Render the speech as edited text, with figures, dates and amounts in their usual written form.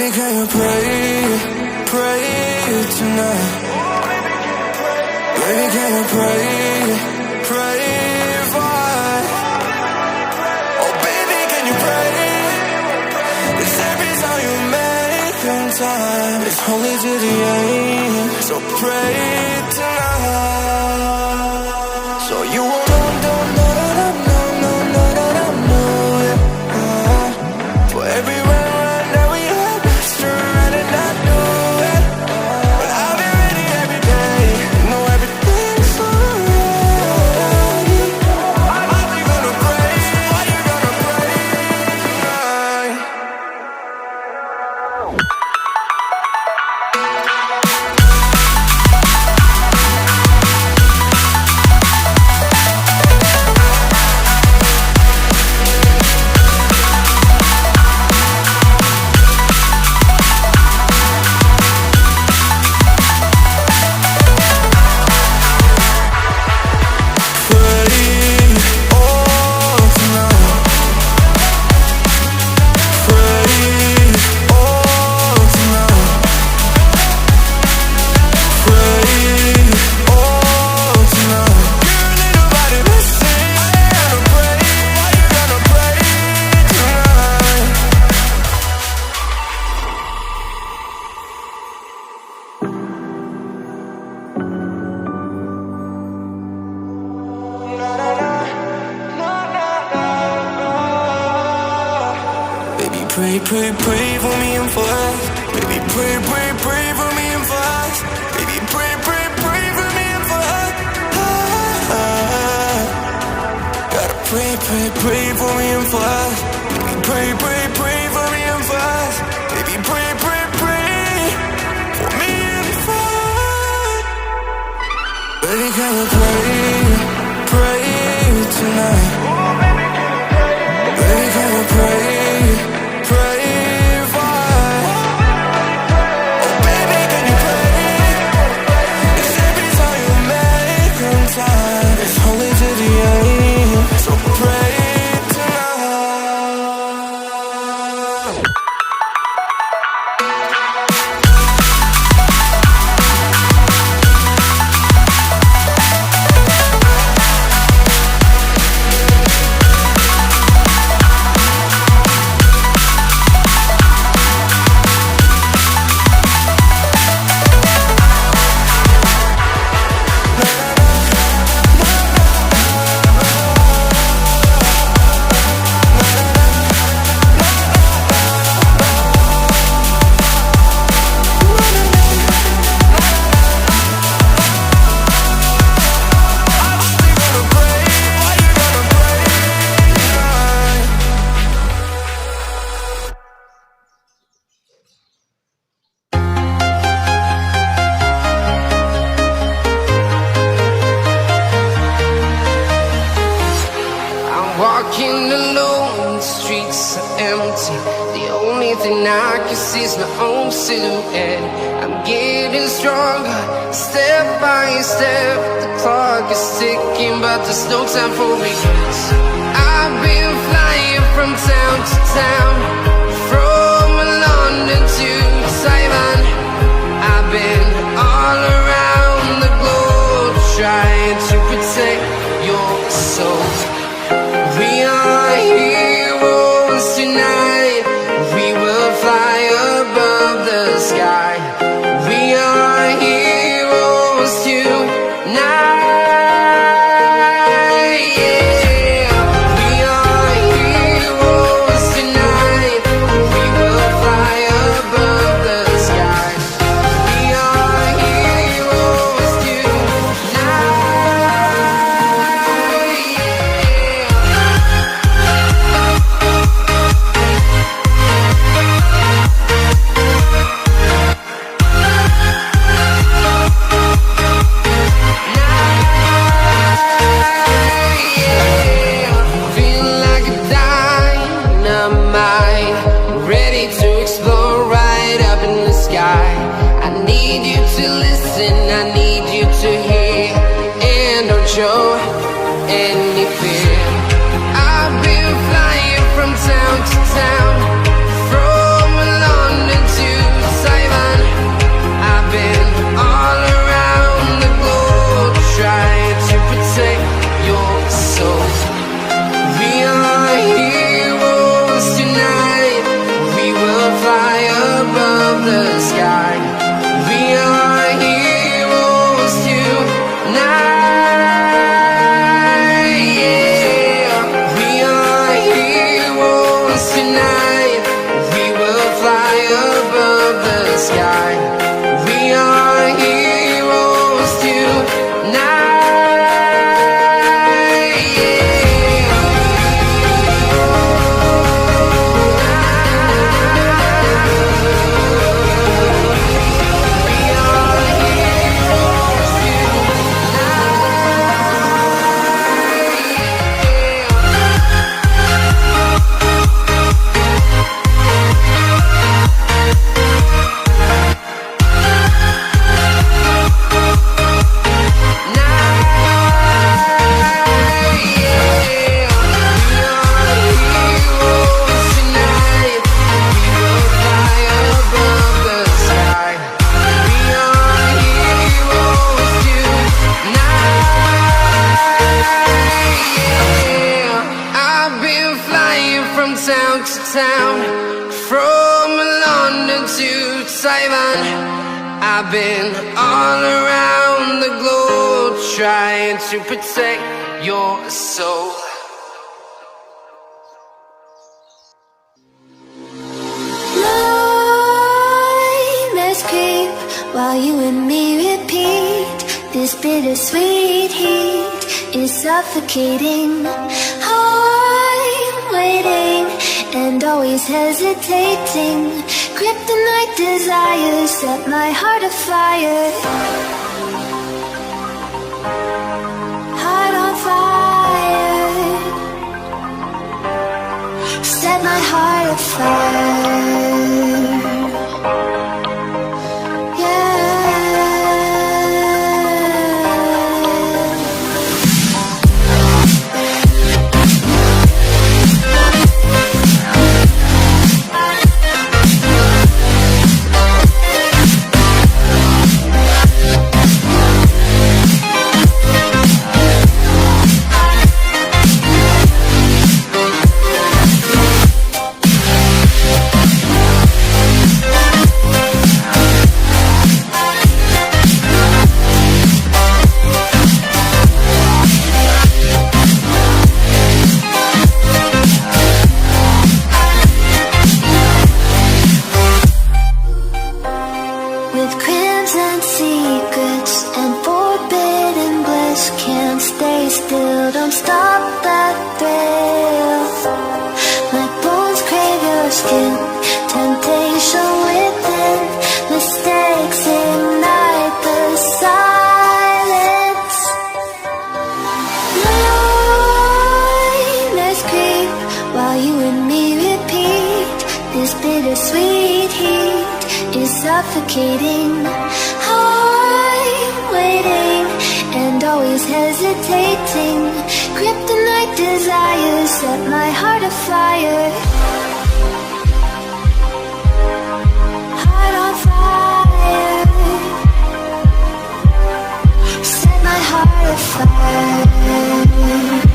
Baby, can you pray tonight? Baby, can you pray for? Oh, baby, can you pray? 'Cause every time you make time, it's only to the end. So pray tonight. So you won't for every run that we had, surrounded, I knew it. But I'll be ready every day. You know everything's alright. Are you gonna pray? Are you gonna pray tonight? Pray for me and for us. Baby, pray for me and for us. Baby, pray for me and for us. Gotta pray for me and for us. Baby, pray for me and for us. Baby, pray for me and for us. Baby, can you pray tonight? Baby, can you pray for? Oh, baby, can you pray? 'Cause every time you make time, it's only to the end. So pray tonight. Walking alone, the streets are empty. The only thing I can see is my own silhouette. I'm getting stronger, step by step. The clock is ticking, but there's no time for regrets. I've been flying from town to town, from London to Taiwan. I've been all around the globe, trying to protect your soul. We are heroes tonight. We will fly above the sky. We are heroes tonight. Yeah. We are heroes tonight. We will fly above the sky. We are heroes tonight. Show any fear. I've been flying from town to town, from London to town, from London to Taiwan. I've been all around the globe trying to protect your soul. Nightmares creep while you and me repeat. This bittersweet heat is suffocating. I'm waiting and always hesitating. Kryptonite desires set my heart afire. Heart on fire. Set my heart afire. With crimson secrets and forbidden bliss, can't stay still, don't stop that thrill. My bones crave your skin, temptation within, mistakes ignite the silence. Nightmares creep while you and me repeat. This bittersweet heat is suffocating. I'm waiting and always hesitating. Kryptonite desires set my heart afire. Heart on fire. Set my heart afire.